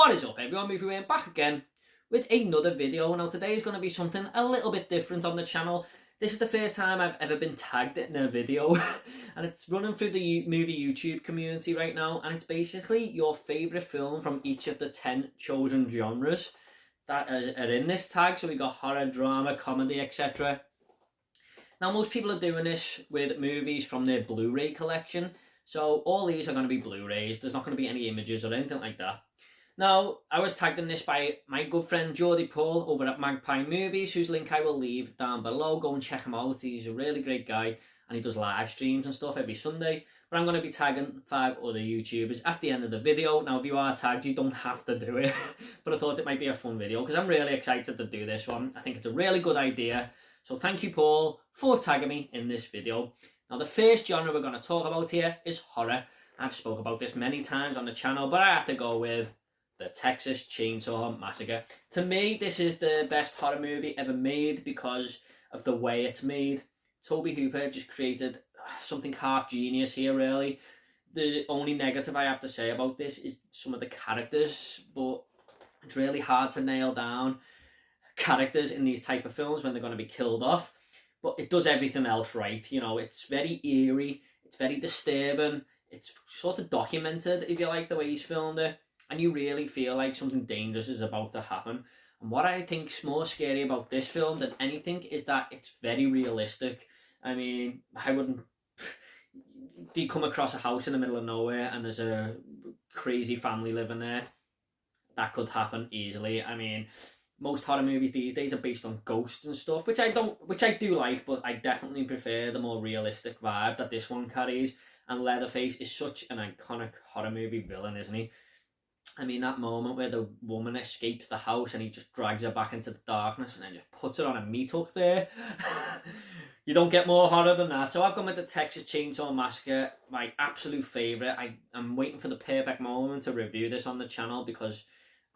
What is up everyone, Movie Wayne back again with another video. Now today is going to be something a little bit different on the channel. This is the first time I've ever been tagged in a video and it's running through the movie YouTube community right now, and it's basically your favourite film from each of the 10 chosen genres that are in this tag. So we got horror, drama, comedy, etc. Now most people are doing this with movies from their Blu-ray collection, so all these are going to be Blu-rays. There's not going to be any images or anything like that. Now, I was tagged in this by my good friend Geordie Paul over at Magpie Movies, whose link I will leave down below. Go and check him out. He's a really great guy and he does live streams and stuff every Sunday. But I'm going to be tagging 5 other YouTubers at the end of the video. Now, if you are tagged, you don't have to do it. But I thought it might be a fun video because I'm really excited to do this one. I think it's a really good idea. So thank you, Paul, for tagging me in this video. Now, the first genre we're going to talk about here is horror. I've spoke about this many times on the channel, but I have to go with the Texas Chainsaw Massacre. To me, this is the best horror movie ever made because of the way it's made. Tobe Hooper just created something half genius here, really. The only negative I have to say about this is some of the characters, but it's really hard to nail down characters in these type of films when they're going to be killed off. But it does everything else right. You know, it's very eerie, it's very disturbing, it's sort of documented, if you like, the way he's filmed it. And you really feel like something dangerous is about to happen. And what I think's more scary about this film than anything is that it's very realistic. I mean, I wouldn't... You come across a house in the middle of nowhere and there's a crazy family living there. That could happen easily. I mean, most horror movies these days are based on ghosts and stuff, which I do like, but I definitely prefer the more realistic vibe that this one carries. And Leatherface is such an iconic horror movie villain, isn't he? I mean, that moment where the woman escapes the house and he just drags her back into the darkness and then just puts her on a meat hook there. You don't get more horror than that. So I've gone with the Texas Chainsaw Massacre, my absolute favourite. I'm waiting for the perfect moment to review this on the channel because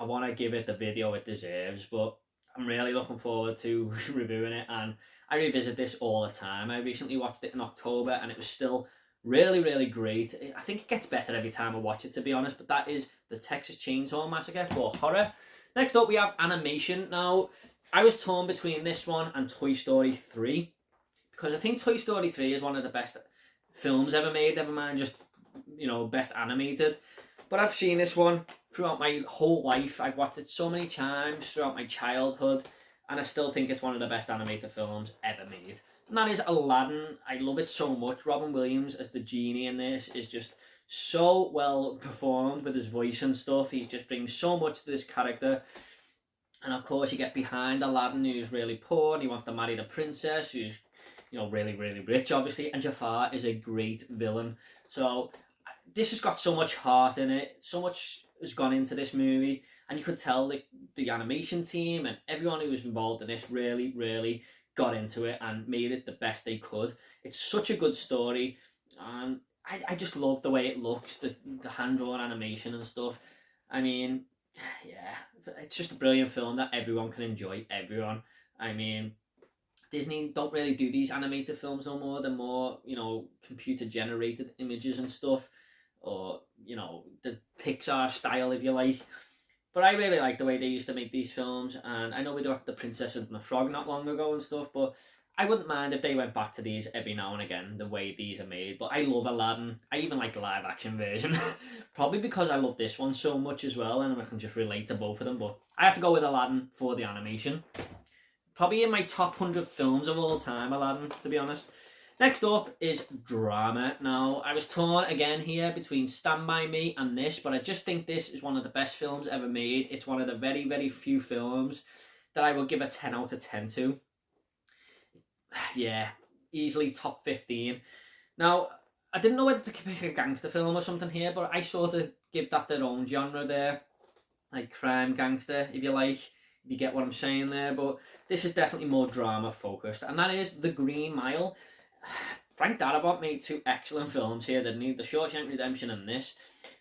I want to give it the video it deserves. But I'm really looking forward to reviewing it, and I revisit this all the time. I recently watched it in October and it was still really great. I think it gets better every time I watch it, to be honest, but that is the Texas Chainsaw Massacre for horror. Next up we have animation. Now, I was torn between this one and Toy Story 3 because I think Toy Story 3 is one of the best films ever made, never mind just, you know, best animated. But I've seen this one throughout my whole life. I've watched it so many times throughout my childhood, and I still think it's one of the best animated films ever made. And that is Aladdin. I love it so much. Robin Williams as the genie in this is just so well performed with his voice and stuff. He just brings so much to this character. And of course you get behind Aladdin, who's really poor and he wants to marry the princess, who's, you know, really rich obviously. And Jafar is a great villain. So this has got so much heart in it. So much has gone into this movie. And you could tell the animation team and everyone who was involved in this really got into it and made it the best they could. It's such a good story, and I just love the way it looks, the hand-drawn animation and stuff. I mean, yeah, it's just a brilliant film that everyone can enjoy, everyone. I mean, Disney don't really do these animated films no more. They're more, you know, computer-generated images and stuff, or, you know, the Pixar style, if you like. But I really like the way they used to make these films, and I know we got The Princess and the Frog not long ago and stuff, but I wouldn't mind if they went back to these every now and again, the way these are made. But I love Aladdin. I even like the live action version, probably because I love this one so much as well, and I can just relate to both of them. But I have to go with Aladdin for the animation. Probably in my top 100 films of all time, Aladdin, to be honest. Next up is drama. Now, I was torn again here between Stand By Me and this, but I just think this is one of the best films ever made. It's one of the very few films that I would give a 10 out of 10 to. Yeah, easily top 15. Now, I didn't know whether to pick a gangster film or something here, but I sort of give that their own genre there. Like crime gangster, if you like. If you get what I'm saying there. But this is definitely more drama focused, and that is The Green Mile. Frank Darabont made 2 excellent films here, didn't he? The Shawshank Redemption and this.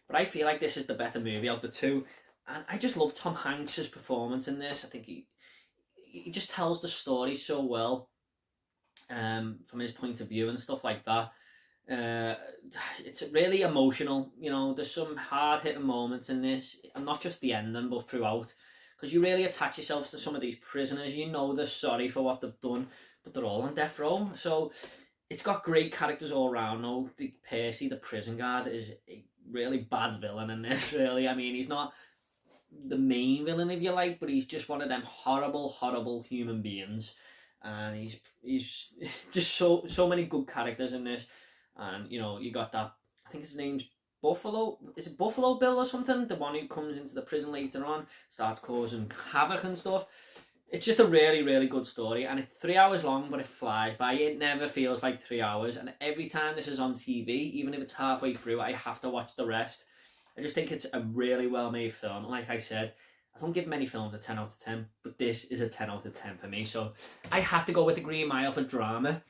But I feel like this is the better movie out of the 2. And I just love Tom Hanks' performance in this. I think he just tells the story so well, from his point of view and stuff like that. it's really emotional. You know, there's some hard-hitting moments in this, and not just the ending, but throughout, because you really attach yourselves to some of these prisoners. You know they're sorry for what they've done, but they're all on death row. So it's got great characters all around. No, Percy, the prison guard, is a really bad villain in this. Really, I mean, he's not the main villain, if you like, but he's just one of them horrible human beings, and he's just so many good characters in this. And you know, you got that, I think his name's Buffalo, is it Buffalo Bill or something, the one who comes into the prison later on, starts causing havoc and stuff. It's just a really good story, and it's 3 hours long, but it flies by. It never feels like 3 hours, and every time this is on TV, even if it's halfway through, I have to watch the rest. I just think it's a really well made film. Like I said, I don't give many films a 10 out of 10, but this is a 10 out of 10 for me, so I have to go with The Green Mile for drama.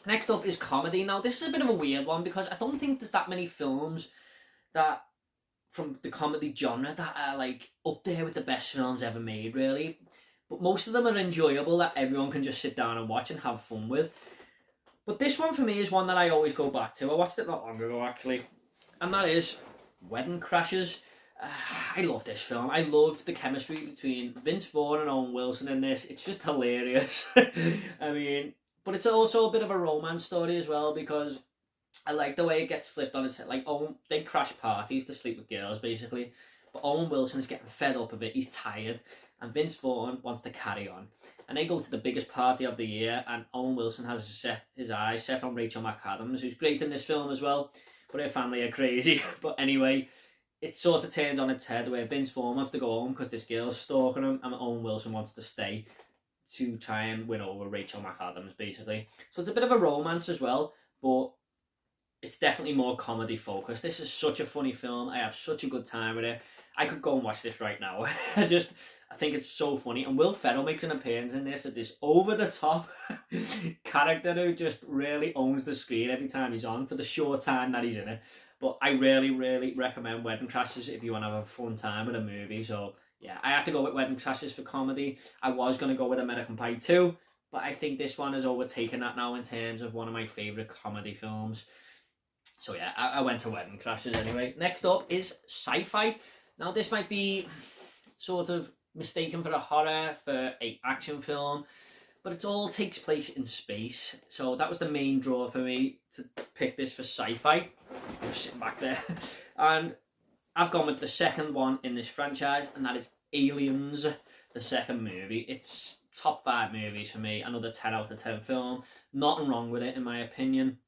Next up is comedy. Now this is a bit of a weird one, because I don't think there's that many films that from the comedy genre that are like up there with the best films ever made, really. But most of them are enjoyable, that everyone can just sit down and watch and have fun with. But this one for me is one that I always go back to. I watched it not long ago, actually, and that is Wedding Crashers. I love this film. I love the chemistry between Vince Vaughn and Owen Wilson in this. It's just hilarious. I mean, but it's also a bit of a romance story as well, because I like the way it gets flipped on its head. Like, they crash parties to sleep with girls, basically. But Owen Wilson is getting fed up of it. He's tired. And Vince Vaughn wants to carry on. And they go to the biggest party of the year, and Owen Wilson has his eyes set on Rachel McAdams, who's great in this film as well. But her family are crazy. But anyway, it sort of turns on its head, where Vince Vaughn wants to go home because this girl's stalking him, and Owen Wilson wants to stay to try and win over Rachel McAdams, basically. So it's a bit of a romance as well, but it's definitely more comedy focused. This is such a funny film. I have such a good time with it. I could go and watch this right now. I think it's so funny. And Will Ferrell makes an appearance in this as this over-the-top character who just really owns the screen every time he's on for the short time that he's in it. But I really recommend Wedding Crashers if you want to have a fun time with a movie. So yeah, I have to go with Wedding Crashers for comedy. I was going to go with American Pie 2, but I think this one has overtaken that now in terms of one of my favourite comedy films. So yeah, I went to Wedding Crashers anyway. Next up is Sci-Fi. Now this might be sort of mistaken for a horror, for an action film, but it all takes place in space. So that was the main draw for me to pick this for Sci-Fi. I'm sitting back there. And I've gone with the second one in this franchise, and that is Aliens, the second movie. It's top 5 movies for me. Another 10 out of 10 film. Nothing wrong with it, in my opinion.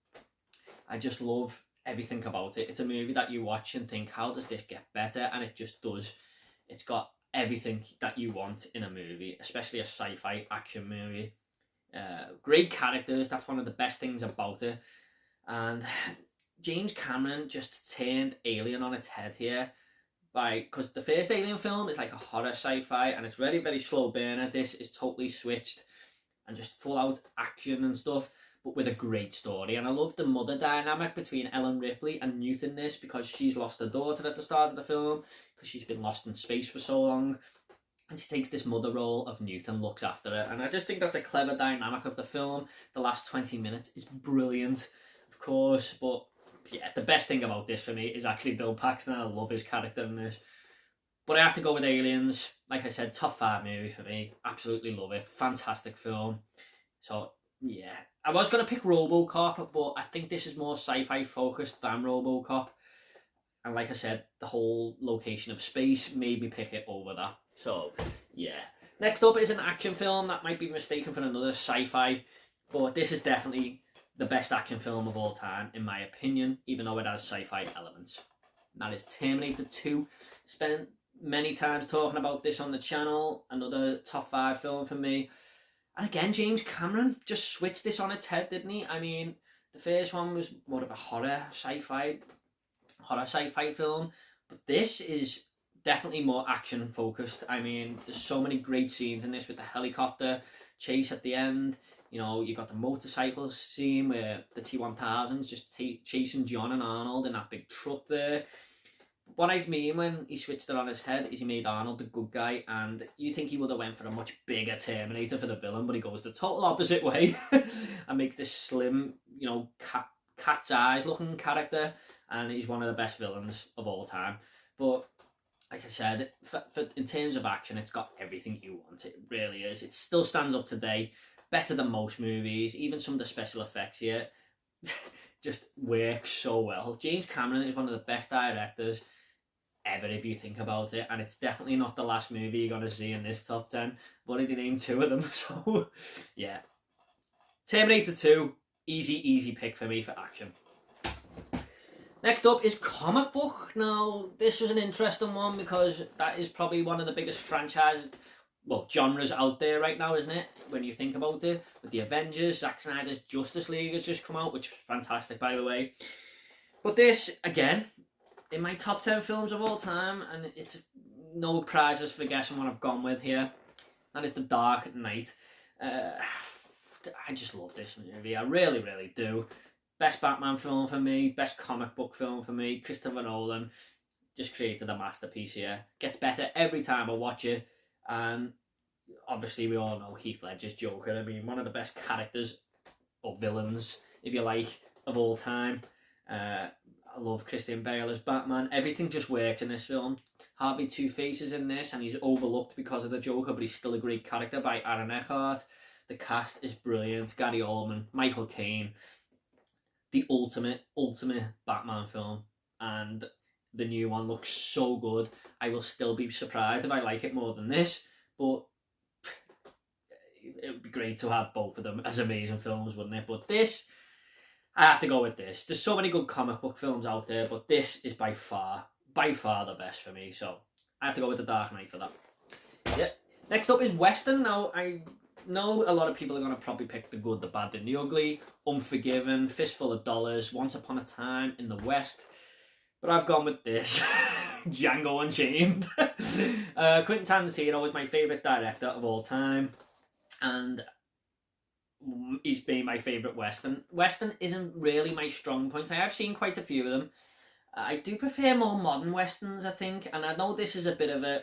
I just love everything about it. It's a movie that you watch and think, how does this get better? And it just does. It's got everything that you want in a movie, especially a sci-fi action movie. Great characters. That's one of the best things about it. And James Cameron just turned Alien on its head here, because the first Alien film is like a horror sci-fi, and it's very slow burner. This is totally switched and just full out action and stuff, but with a great story. And I love the mother dynamic between Ellen Ripley and Newt in this, because she's lost her daughter at the start of the film because she's been lost in space for so long, and she takes this mother role of Newt and looks after her. And I just think that's a clever dynamic of the film. The last 20 minutes is brilliant, of course, but yeah, the best thing about this for me is actually Bill Paxton. I love his character in this. But I have to go with Aliens. Like I said, top 5 movie for me. Absolutely love it. Fantastic film. So yeah, I was going to pick RoboCop, but I think this is more sci-fi focused than RoboCop. And like I said, the whole location of space made me pick it over that. So yeah. Next up is an action film that might be mistaken for another sci-fi, but this is definitely the best action film of all time, in my opinion, even though it has sci-fi elements. And that is Terminator 2. Spent many times talking about this on the channel. Another top 5 film for me. And again, James Cameron just switched this on its head, didn't he? I mean, the first one was more of a horror sci-fi film, but this is definitely more action focused. I mean, there's so many great scenes in this with the helicopter chase at the end. You know, you got the motorcycle scene where the T-1000's just chasing John and Arnold in that big truck there. What I mean when he switched it on his head is he made Arnold the good guy, and you think he would have went for a much bigger Terminator for the villain, but he goes the total opposite way and makes this slim, you know, cat's eyes looking character, and he's one of the best villains of all time. But like I said, in terms of action, it's got everything you want. It really is. It still stands up today, better than most movies. Even some of the special effects here just works so well. James Cameron is one of the best directors ever, if you think about it, and it's definitely not the last movie you're going to see in this top 10. I've already named 2 of them, so yeah. Terminator 2, easy pick for me for action. Next up is comic book. Now, this was an interesting one because that is probably one of the biggest franchises, well, genres out there right now, isn't it? When you think about it, with the Avengers, Zack Snyder's Justice League has just come out, which is fantastic, by the way. But this, again, in my top 10 films of all time, and it's no prizes for guessing what I've gone with here. That is The Dark Knight. I just love this movie. I really, really do. Best Batman film for me. Best comic book film for me. Christopher Nolan just created a masterpiece here. Gets better every time I watch it. And obviously we all know Heath Ledger's Joker. I mean, one of the best characters, or villains, if you like, of all time. I love Christian Bale as Batman. Everything just works in this film. Harvey Two-Face is in this, and he's overlooked because of the Joker, but he's still a great character by Aaron Eckhart. The cast is brilliant. Gary Oldman, Michael Caine. The ultimate Batman film. And the new one looks so good. I will still be surprised if I like it more than this, but it would be great to have both of them as amazing films, wouldn't it? But this, I have to go with this. There's so many good comic book films out there, but this is by far the best for me. So I have to go with The Dark Knight for that. Yeah. Next up is Western. Now, I know a lot of people are going to probably pick The Good, the Bad, and the Ugly, Unforgiven, Fistful of Dollars, Once Upon a Time in the West. But I've gone with this. Django Unchained. Quentin Tarantino is my favourite director of all time. And he's been my favourite Western. Western isn't really my strong point. I have seen quite a few of them. I do prefer more modern Westerns, I think. And I know this is a bit of a...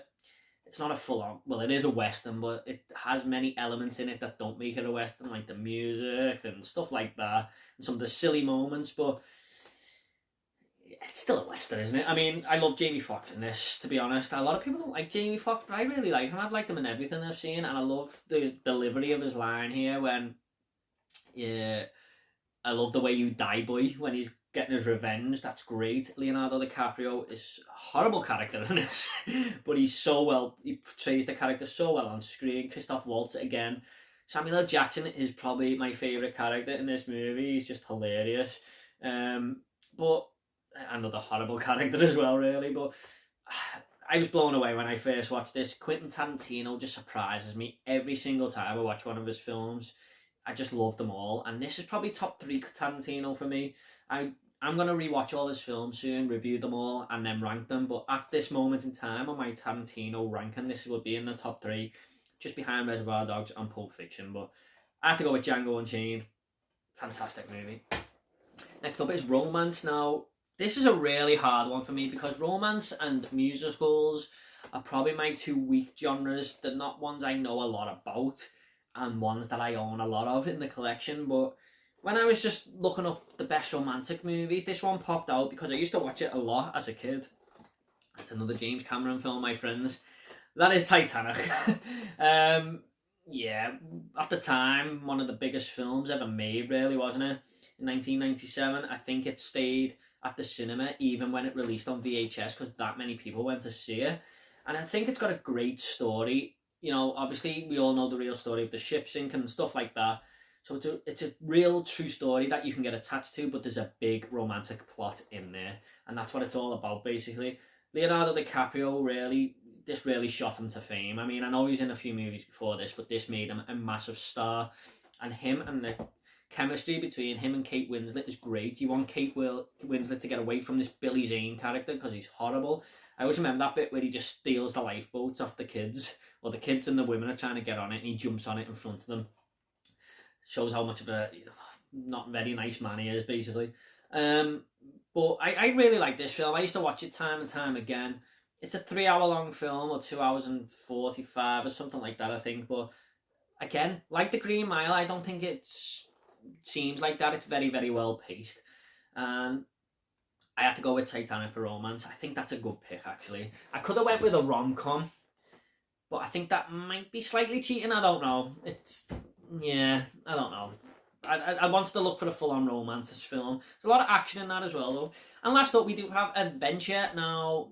It's not a full-on... Well, it is a Western, but it has many elements in it that don't make it a Western, like the music and stuff like that. And some of the silly moments, but... It's still a Western, isn't it? I mean, I love Jamie Foxx in this, to be honest. A lot of people don't like Jamie Foxx, but I really like him. I've liked him in everything I've seen, and I love the delivery of his line here when... Yeah, I love the way you die, boy, when he's getting his revenge. That's great. Leonardo DiCaprio is a horrible character in this, but he portrays the character so well on screen. Christoph Waltz again. Samuel L. Jackson is probably my favourite character in this movie. He's just hilarious. But another horrible character as well, really. But I was blown away when I first watched this. Quentin Tarantino just surprises me every single time I watch one of his films. I just love them all, and this is probably top 3 Tarantino for me. I'm going to rewatch all his films soon, review them all, and then rank them, but at this moment in time on my Tarantino ranking, this would be in the top 3, just behind Reservoir Dogs and Pulp Fiction, but I have to go with Django Unchained. Fantastic movie. Next up is romance. Now, this is a really hard one for me because romance and musicals are probably my 2 weak genres. They're not ones I know a lot about, and ones that I own a lot of in the collection, but when I was just looking up the best romantic movies, this one popped out because I used to watch it a lot as a kid. It's another James Cameron film, my friends. That is Titanic. Yeah, at the time, one of the biggest films ever made, really, wasn't it? In 1997, I think it stayed at the cinema even when it released on VHS because that many people went to see it. And I think it's got a great story. You know, obviously we all know the real story of the ship sinking and stuff like that. So it's a real true story that you can get attached to, but there's a big romantic plot in there. And that's what it's all about, basically. Leonardo DiCaprio really shot him to fame. I mean, I know he's in a few movies before this, but this made him a massive star. And him and the chemistry between him and Kate Winslet is great. You want Kate Winslet to get away from this Billy Zane character because he's horrible. I always remember that bit where he just steals the lifeboats off the kids, or the kids and the women are trying to get on it, and he jumps on it in front of them. Shows how much of a not very nice man he is, basically. But I really like this film. I used to watch it time and time again. It's a 3-hour-long film, or 2 hours and 45, or something like that, I think. But again, like The Green Mile, I don't think it seems like that. It's very, very well paced. and I had to go with Titanic for romance. I think that's a good pick, actually. I could have went with a rom-com, but I think that might be slightly cheating. I don't know. Yeah, I don't know. I wanted to look for a full-on romance film. There's a lot of action in that as well, though. And last up, we do have adventure. Now,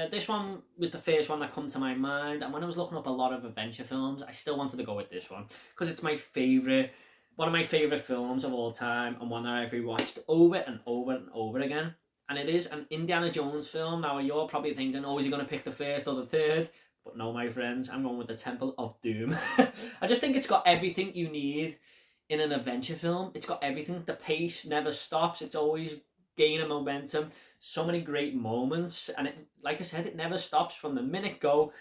this one was the first one that come to my mind, and when I was looking up a lot of adventure films, I still wanted to go with this one because it's my favourite, one of my favourite films of all time, and one that I've rewatched over and over and over again. And it is an Indiana Jones film. Now, you're probably thinking, oh, is he going to pick the first or the third? But no, my friends, I'm going with the Temple of Doom. I just think it's got everything you need in an adventure film. It's got everything. The pace never stops. It's always gaining momentum. So many great moments. And it, like I said, it never stops from the minute go.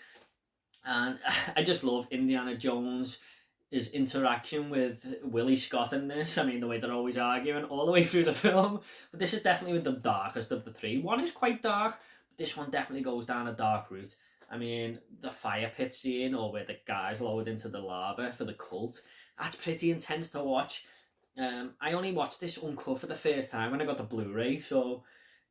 And I just love Indiana Jones' interaction with Willie Scott in this. I mean, the way they're always arguing all the way through the film. But this is definitely the darkest of the three. One is quite dark, but this one definitely goes down a dark route. I mean, the fire pit scene, or where the guy's lowered into the lava for the cult, that's pretty intense to watch. I only watched this uncut for the first time when I got the Blu-ray, so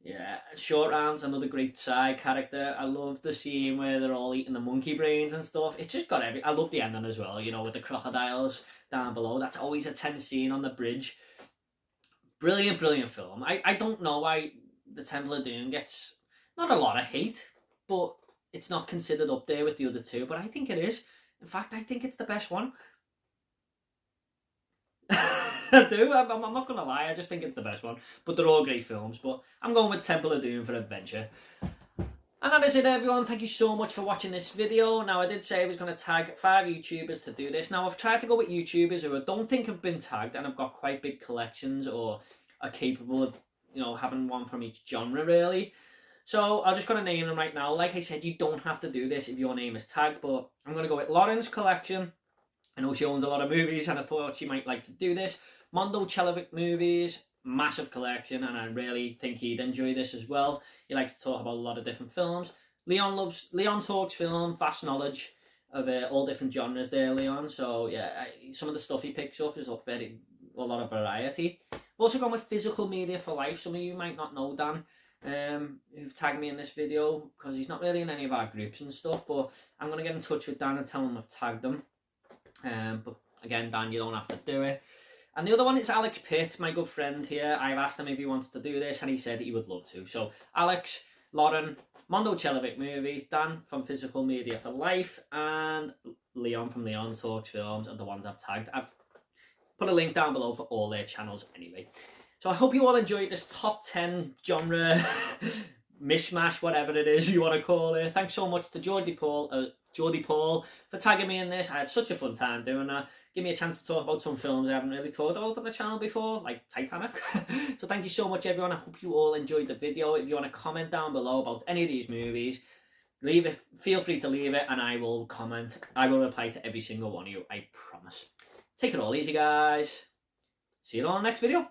yeah. Short Round's another great side character. I love the scene where they're all eating the monkey brains and stuff. It's just got I love the ending as well, you know, with the crocodiles down below. That's always a tense scene on the bridge. Brilliant, brilliant film. I don't know why the Temple of Doom gets not a lot of hate, but it's not considered up there with the other two, but I think it is. In fact, I think it's the best one. I do. I'm not going to lie. I just think it's the best one. But they're all great films. But I'm going with Temple of Doom for adventure. And that is it, everyone. Thank you so much for watching this video. Now, I did say I was going to tag 5 YouTubers to do this. Now, I've tried to go with YouTubers who I don't think have been tagged and have got quite big collections or are capable of, you know, having one from each genre, really. So I'm just going to name them right now. Like I said, you don't have to do this if your name is tagged, but I'm going to go with Lauren's collection. I know she owns a lot of movies and I thought she might like to do this. Mondo Chelovic movies, massive collection, and I really think he'd enjoy this as well. He likes to talk about a lot of different films. Leon talks film, vast knowledge of all different genres there, Leon. So yeah, some of the stuff he picks up is a lot of variety. I've also gone with Physical Media for Life. Some of you might not know Dan, who've tagged me in this video, because he's not really in any of our groups and stuff, but I'm going to get in touch with Dan and tell him I've tagged him. But again, Dan, you don't have to do it. And the other one is Alex Pitt, my good friend here. I've asked him if he wants to do this, and he said he would love to. So Alex, Lauren, Mondo Chelovic movies, Dan from Physical Media for Life, and Leon from Leon Talks Films are the ones I've tagged. I've put a link down below for all their channels anyway. So I hope you all enjoyed this top 10 genre mishmash, whatever it is you want to call it. Thanks so much to Geordie Paul for tagging me in this. I had such a fun time doing that. Give me a chance to talk about some films I haven't really talked about on the channel before, like Titanic. So thank you so much, everyone. I hope you all enjoyed the video. If you want to comment down below about any of these movies, leave it. Feel free to leave it, and I will comment. I will reply to every single one of you, I promise. Take it all easy, guys. See you all in the next video.